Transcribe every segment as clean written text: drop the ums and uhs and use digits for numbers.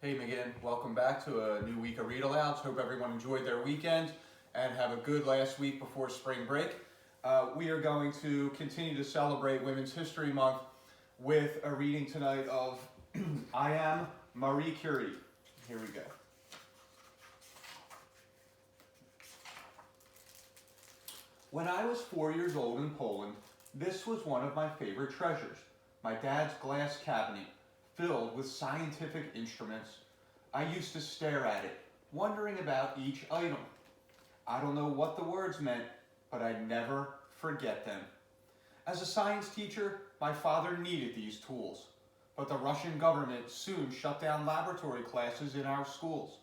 Hey McGinn, welcome back to a new week of read alouds. Hope everyone enjoyed their weekend and have a good last week before spring break. We are going to continue to celebrate Women's History Month with a reading tonight of I Am Marie Curie. Here we go. When I was 4 years old in Poland, this was one of my favorite treasures, my dad's glass cabinet filled with scientific instruments. I used to stare at it, wondering about each item. I don't know what the words meant, but I'd never forget them. As a science teacher, my father needed these tools, but the Russian government soon shut down laboratory classes in our schools.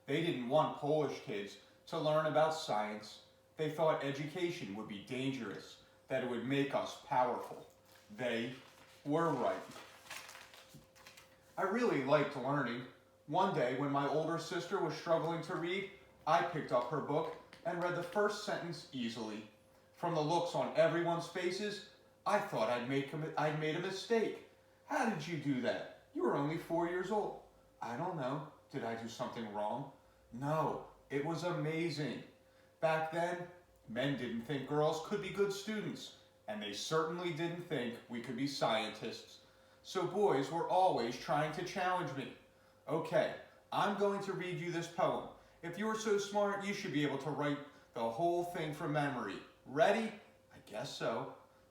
They didn't want Polish kids to learn about science. They thought education would be dangerous, that it would make us powerful. They were right. I really liked learning. One day, when my older sister was struggling to read, I picked up her book and read the first sentence easily. From the looks on everyone's faces, I thought I'd made a mistake. How did you do that? You were only 4 years old. I don't know. Did I do something wrong? No, it was amazing. Back then, men didn't think girls could be good students, and they certainly didn't think we could be scientists. So boys were always trying to challenge me. Okay, I'm going to read you this poem. If you're so smart, you should be able to write the whole thing from memory. Ready? I guess so.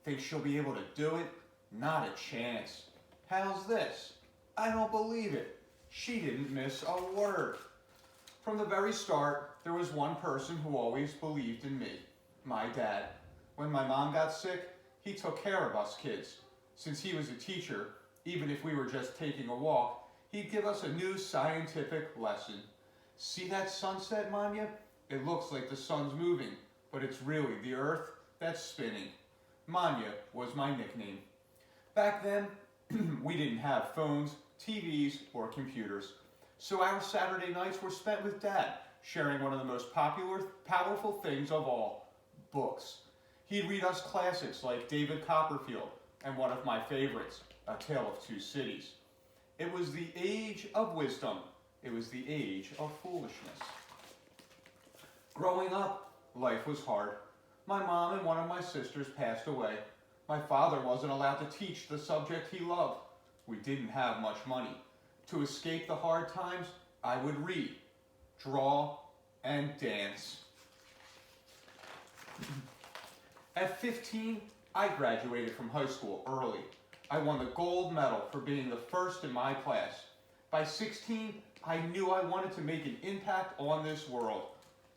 Think she'll be able to do it? Not a chance. How's this? I don't believe it. She didn't miss a word. From the very start, there was one person who always believed in me, my dad. When my mom got sick, he took care of us kids. Since he was a teacher, even if we were just taking a walk, he'd give us a new scientific lesson. See that sunset, Manya? It looks like the sun's moving, but it's really the earth that's spinning. Manya was my nickname. Back then, we didn't have phones, TVs, or computers. So our Saturday nights were spent with Dad, sharing one of the most powerful things of all, books. He'd read us classics like David Copperfield and one of my favorites, A Tale of Two Cities. It was the age of wisdom. It was the age of foolishness. Growing up, life was hard. My mom and one of my sisters passed away. My father wasn't allowed to teach the subject he loved. We didn't have much money. To escape the hard times, I would read, draw, and dance. At 15, I graduated from high school early. I won the gold medal for being the first in my class. By 16, I knew I wanted to make an impact on this world.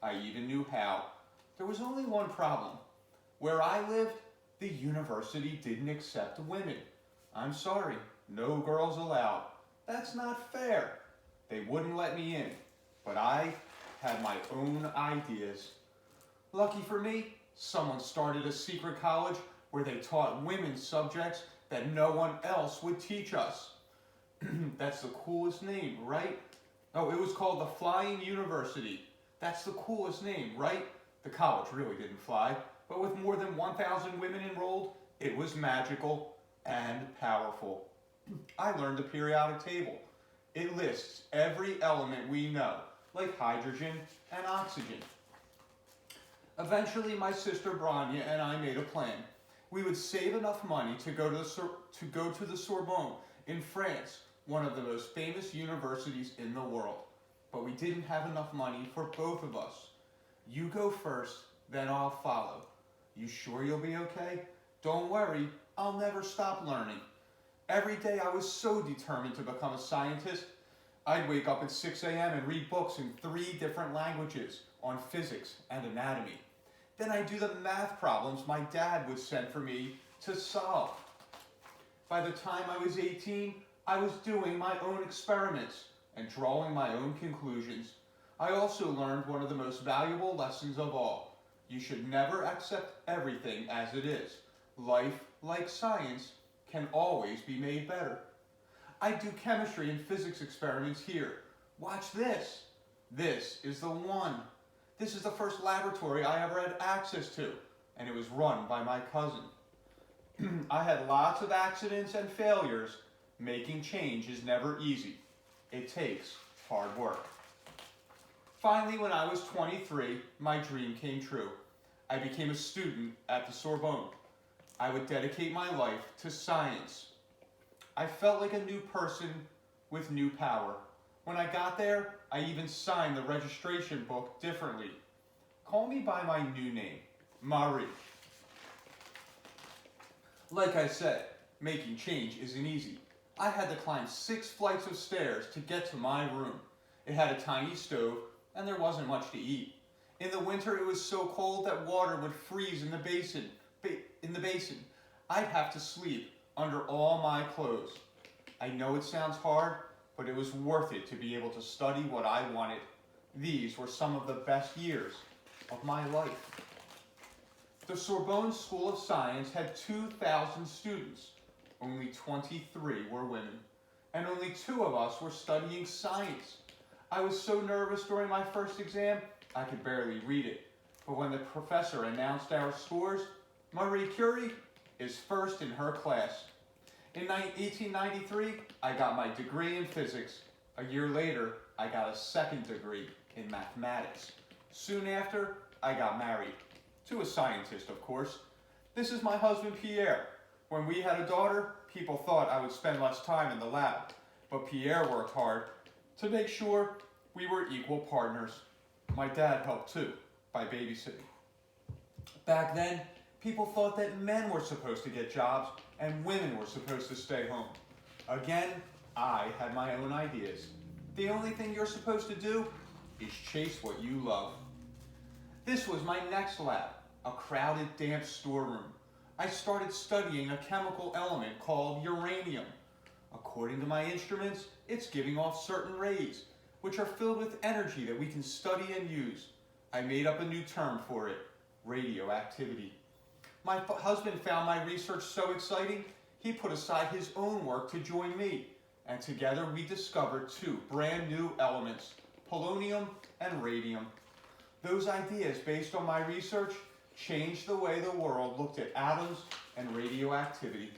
I even knew how. There was only one problem. Where I lived, the university didn't accept women. I'm sorry, no girls allowed. That's not fair. They wouldn't let me in, but I had my own ideas. Lucky for me, someone started a secret college where they taught women subjects that no one else would teach us. That's the coolest name, right? Oh, it was called the Flying University. That's the coolest name, right? The college really didn't fly, but with more than 1,000 women enrolled, it was magical and powerful. I learned the periodic table. It lists every element we know, like hydrogen and oxygen. Eventually, my sister Branya and I made a plan. We would save enough money to go to the Sorbonne in France, one of the most famous universities in the world. But we didn't have enough money for both of us. You go first, then I'll follow. You sure you'll be okay? Don't worry, I'll never stop learning. Every day I was so determined to become a scientist. I'd wake up at 6 a.m. and read books in 3 different languages on physics and anatomy. Then I'd do the math problems my dad would send for me to solve. By the time I was 18, I was doing my own experiments and drawing my own conclusions. I also learned one of the most valuable lessons of all. You should never accept everything as it is. Life, like science, can always be made better. I do chemistry and physics experiments here. Watch this. This is the one. This is the first laboratory I ever had access to, and it was run by my cousin. I had lots of accidents and failures. Making change is never easy. It takes hard work. Finally, when I was 23, my dream came true. I became a student at the Sorbonne. I would dedicate my life to science. I felt like a new person with new power. When I got there, I even signed the registration book differently. Call me by my new name, Marie. Like I said, making change isn't easy. I had to climb 6 flights of stairs to get to my room. It had a tiny stove, and there wasn't much to eat. In the winter, it was so cold that water would freeze in the basin. I'd have to sleep under all my clothes. I know it sounds hard, but it was worth it to be able to study what I wanted. These were some of the best years of my life. The Sorbonne School of Science had 2,000 students. Only 23 were women, and only 2 of us were studying science. I was so nervous during my first exam, I could barely read it. But when the professor announced our scores, Marie Curie is first in her class. In 1893, I got my degree in physics. A year later, I got a second degree in mathematics. Soon after, I got married. To a scientist, of course. This is my husband, Pierre. When we had a daughter, people thought I would spend less time in the lab. But Pierre worked hard to make sure we were equal partners. My dad helped too, by babysitting. Back then, people thought that men were supposed to get jobs and women were supposed to stay home. Again, I had my own ideas. The only thing you're supposed to do is chase what you love. This was my next lab, a crowded, damp storeroom. I started studying a chemical element called uranium. According to my instruments, it's giving off certain rays, which are filled with energy that we can study and use. I made up a new term for it, radioactivity. My husband found my research so exciting, he put aside his own work to join me, and together we discovered 2 brand new elements, polonium and radium. Those ideas based on my research changed the way the world looked at atoms and radioactivity.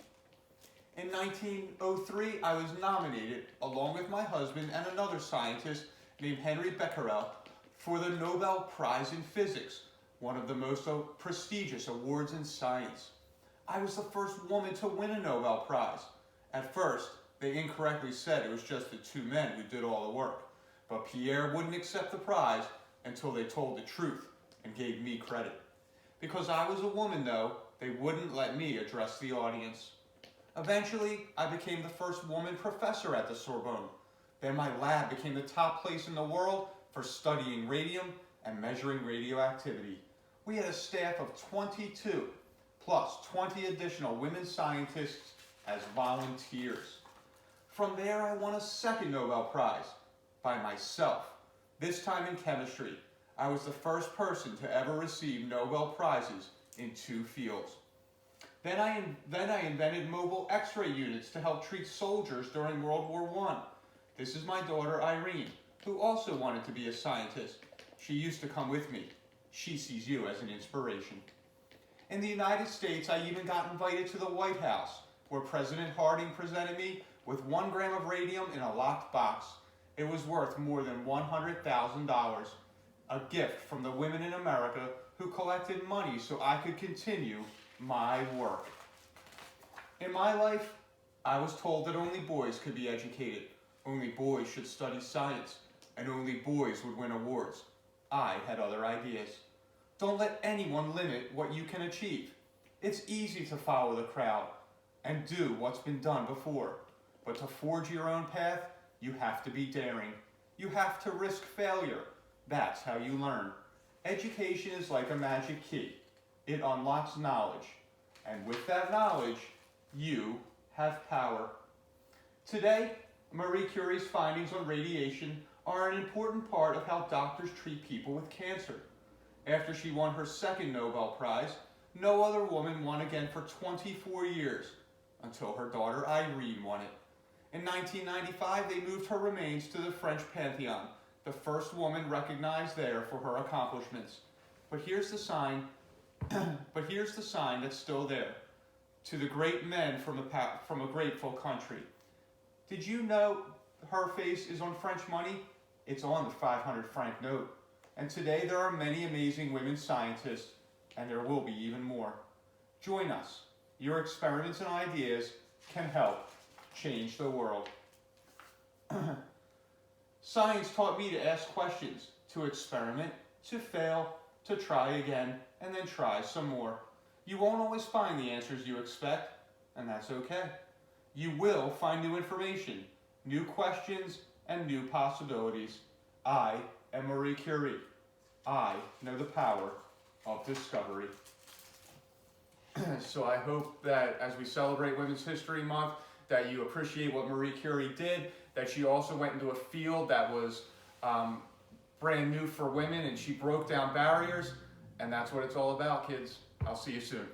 In 1903, I was nominated, along with my husband and another scientist named Henry Becquerel, for the Nobel Prize in Physics, one of the most prestigious awards in science. I was the first woman to win a Nobel Prize. At first, they incorrectly said it was just the 2 men who did all the work, but Pierre wouldn't accept the prize until they told the truth and gave me credit. Because I was a woman, though, they wouldn't let me address the audience. Eventually, I became the first woman professor at the Sorbonne. Then my lab became the top place in the world for studying radium and measuring radioactivity. We had a staff of 22, plus 20 additional women scientists as volunteers. From there, I won a second Nobel Prize by myself, this time in chemistry. I was the first person to ever receive Nobel Prizes in 2 fields. Then I invented mobile X-ray units to help treat soldiers during World War I. This is my daughter Irene, who also wanted to be a scientist. She used to come with me. She sees you as an inspiration. In the United States, I even got invited to the White House, where President Harding presented me with 1 gram of radium in a locked box. It was worth more than $100,000, a gift from the women in America who collected money so I could continue my work. In my life, I was told that only boys could be educated, only boys should study science, and only boys would win awards. I had other ideas. Don't let anyone limit what you can achieve. It's easy to follow the crowd and do what's been done before, but to forge your own path, you have to be daring. You have to risk failure. That's how you learn. Education is like a magic key. It unlocks knowledge, and with that knowledge, you have power. Today, Marie Curie's findings on radiation are an important part of how doctors treat people with cancer. After she won her second Nobel Prize, no other woman won again for 24 years, until her daughter Irene won it. In 1995, they moved her remains to the French Pantheon, the first woman recognized there for her accomplishments. But here's the sign that's still there. To the great men from a grateful country. Did you know her face is on French money, it's on the 500 franc note. And today there are many amazing women scientists, and there will be even more. Join us. Your experiments and ideas can help change the world. Science taught me to ask questions, to experiment, to fail, to try again, and then try some more. You won't always find the answers you expect, and that's okay. You will find new information, new questions, and new possibilities. I am Marie Curie. I know the power of discovery. So I hope that as we celebrate Women's History Month, that you appreciate what Marie Curie did, that she also went into a field that was brand new for women, and she broke down barriers, and that's what it's all about, kids. I'll see you soon.